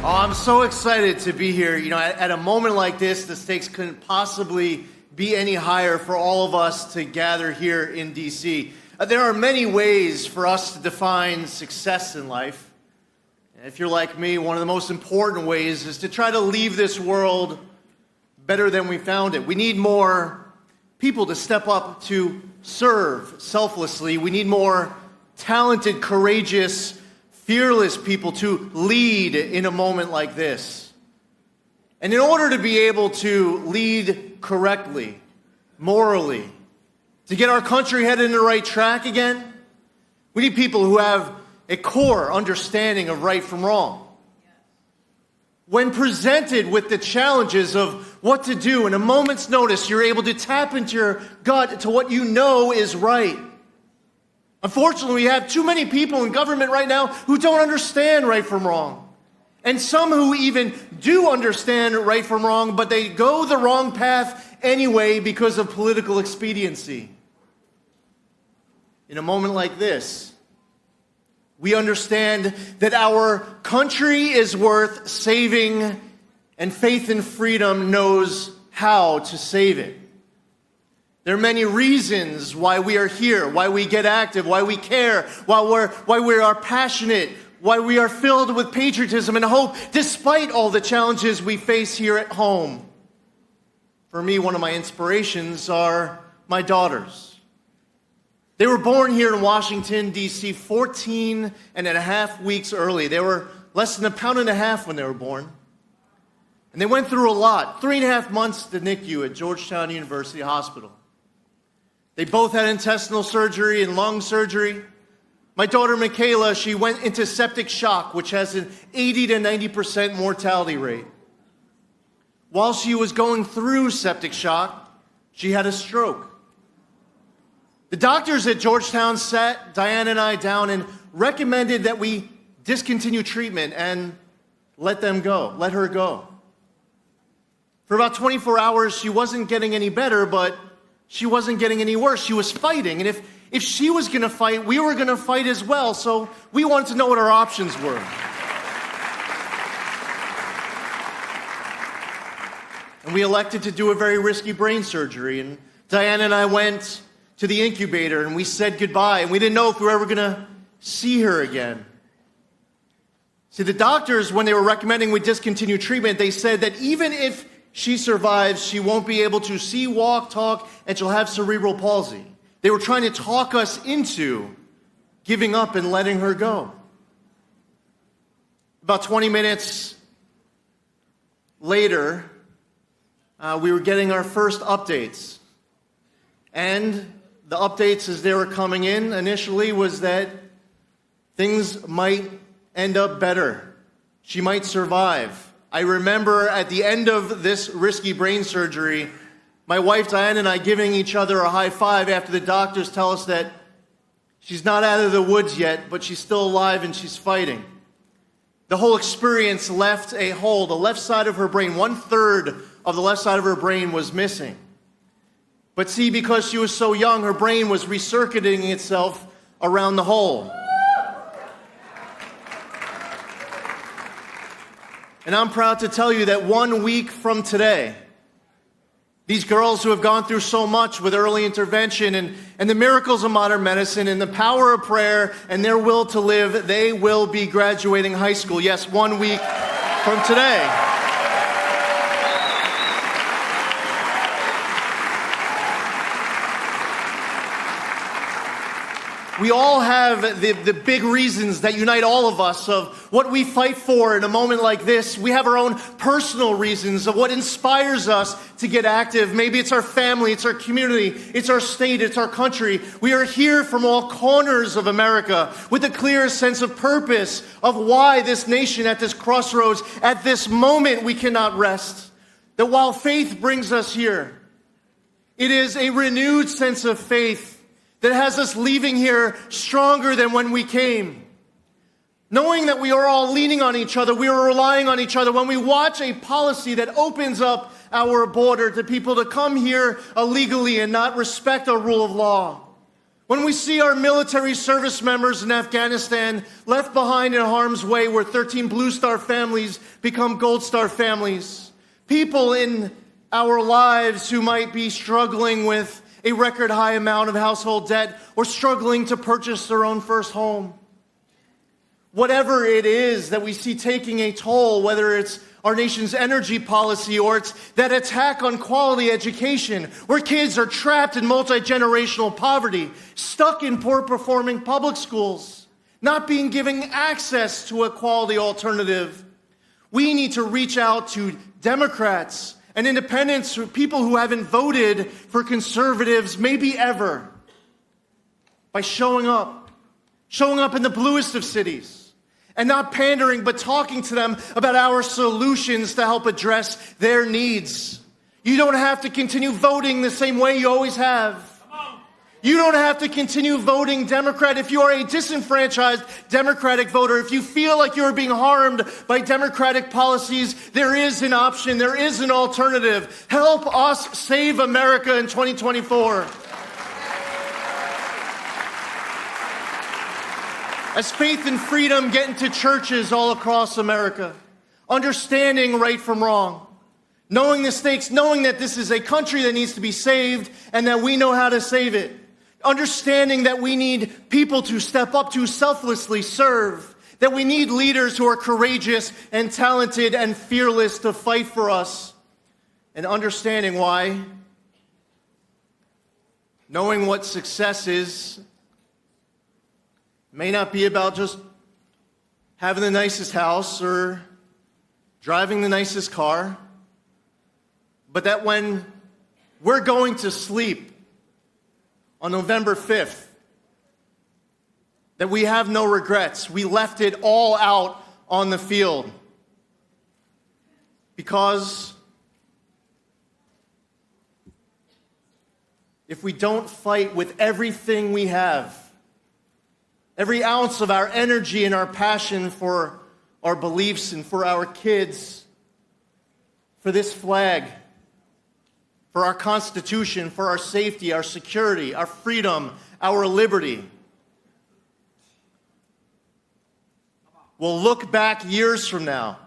Oh, I'm so excited to be here. You know, at a moment like this, the stakes couldn't possibly be any higher for all of us to gather here in D.C. There are many ways for us to define success in life. If you're like me, one of the most important ways is to try to leave this world better than we found it. We need more people to step up to serve selflessly. We need more talented, courageous, fearless people to lead in a moment like this. And in order to be able to lead correctly, morally, to get our country headed in the right track again, we need people who have a core understanding of right from wrong. When presented with the challenges of what to do in a moment's notice, you're able to tap into your gut to what you know is right. Unfortunately, we have too many people in government right now who don't understand right from wrong. And some who even do understand right from wrong, but they go the wrong path anyway because of political expediency. In a moment like this, we understand that our country is worth saving, and Faith and Freedom knows how to save it. There are many reasons why we are here, why we get active, why we care, why we are passionate, why we are filled with patriotism and hope, despite all the challenges we face here at home. For me, one of my inspirations are my daughters. They were born here in Washington, D.C., 14 and a half weeks early. They were less than a pound and a half when they were born. And they went through a lot. 3.5 months at the NICU at Georgetown University Hospital. They both had intestinal surgery and lung surgery. My daughter, Michaela, she went into septic shock, which has an 80 to 90% mortality rate. While she was going through septic shock, she had a stroke. The doctors at Georgetown sat Diane and I down and recommended that we discontinue treatment and let her go. For about 24 hours, she wasn't getting any better, but she wasn't getting any worse. She was fighting. And if she was going to fight, we were going to fight as well. So we wanted to know what our options were. And we elected to do a very risky brain surgery. And Diane and I went to the incubator and we said goodbye. And we didn't know if we were ever going to see her again. See, the doctors, when they were recommending we discontinue treatment, they said that even if she survives, she won't be able to see, walk, talk, and she'll have cerebral palsy. They were trying to talk us into giving up and letting her go. About 20 minutes later, we were getting our first updates. And the updates as they were coming in initially was that things might end up better. She might survive. I remember at the end of this risky brain surgery, my wife Diane and I giving each other a high five after the doctors tell us that she's not out of the woods yet, but she's still alive and she's fighting. The whole experience left a hole. The left side of her brain, 1/3 of the left side of her brain was missing. But see, because she was so young, her brain was recircuiting itself around the hole. And I'm proud to tell you that 1 week from today, these girls who have gone through so much with early intervention and the miracles of modern medicine and the power of prayer and their will to live, they will be graduating high school. Yes, 1 week from today. We all have the big reasons that unite all of us of what we fight for in a moment like this. We have our own personal reasons of what inspires us to get active. Maybe it's our family, it's our community, it's our state, it's our country. We are here from all corners of America with a clear sense of purpose of why this nation at this crossroads, at this moment, we cannot rest. That while faith brings us here, it is a renewed sense of faith that has us leaving here stronger than when we came. Knowing that we are all leaning on each other, we are relying on each other. When we watch a policy that opens up our border to people to come here illegally and not respect our rule of law, When we see our military service members in Afghanistan left behind in harm's way, where 13 Blue Star families become Gold Star families. People in our lives who might be struggling with a record high amount of household debt or struggling to purchase their own first home. Whatever it is that we see taking a toll, whether it's our nation's energy policy or it's that attack on quality education, where kids are trapped in multi-generational poverty, stuck in poor-performing public schools, not being given access to a quality alternative. We need to reach out to Democrats and independents, people who haven't voted for conservatives maybe ever, by showing up in the bluest of cities. And not pandering, but talking to them about our solutions to help address their needs. You don't have to continue voting the same way you always have. You don't have to continue voting Democrat if you are a disenfranchised Democratic voter. If you feel like you're being harmed by Democratic policies, there is an option. There is an alternative. Help us save America in 2024. As faith and freedom get into churches all across America, understanding right from wrong, knowing the stakes, knowing that this is a country that needs to be saved and that we know how to save it, understanding that we need people to step up to selflessly serve, that we need leaders who are courageous and talented and fearless to fight for us, and understanding why, knowing what success is, may not be about just having the nicest house or driving the nicest car, but that when we're going to sleep on November 5th, that we have no regrets. We left it all out on the field. Because if we don't fight with everything we have, every ounce of our energy and our passion for our beliefs and for our kids, for this flag, for our Constitution, for our safety, our security, our freedom, our liberty, we'll look back years from now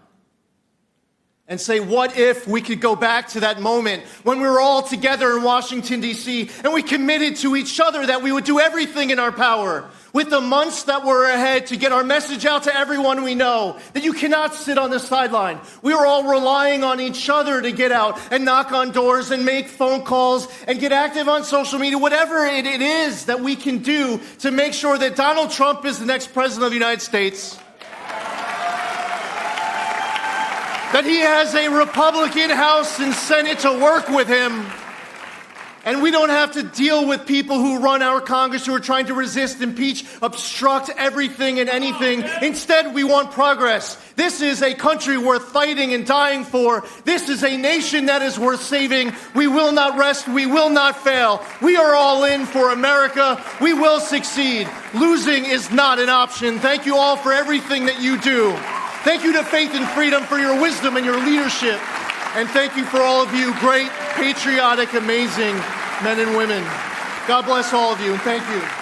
and say, what if we could go back to that moment when we were all together in Washington, D.C., and we committed to each other that we would do everything in our power with the months that were ahead to get our message out to everyone we know, that you cannot sit on the sideline. We were all relying on each other to get out and knock on doors and make phone calls and get active on social media, whatever it is that we can do to make sure that Donald Trump is the next president of the United States. That he has a Republican House and Senate to work with him. And we don't have to deal with people who run our Congress who are trying to resist, impeach, obstruct everything and anything. Instead, we want progress. This is a country worth fighting and dying for. This is a nation that is worth saving. We will not rest. We will not fail. We are all in for America. We will succeed. Losing is not an option. Thank you all for everything that you do. Thank you to Faith and Freedom for your wisdom and your leadership. And thank you for all of you great, patriotic, amazing men and women. God bless all of you, and thank you.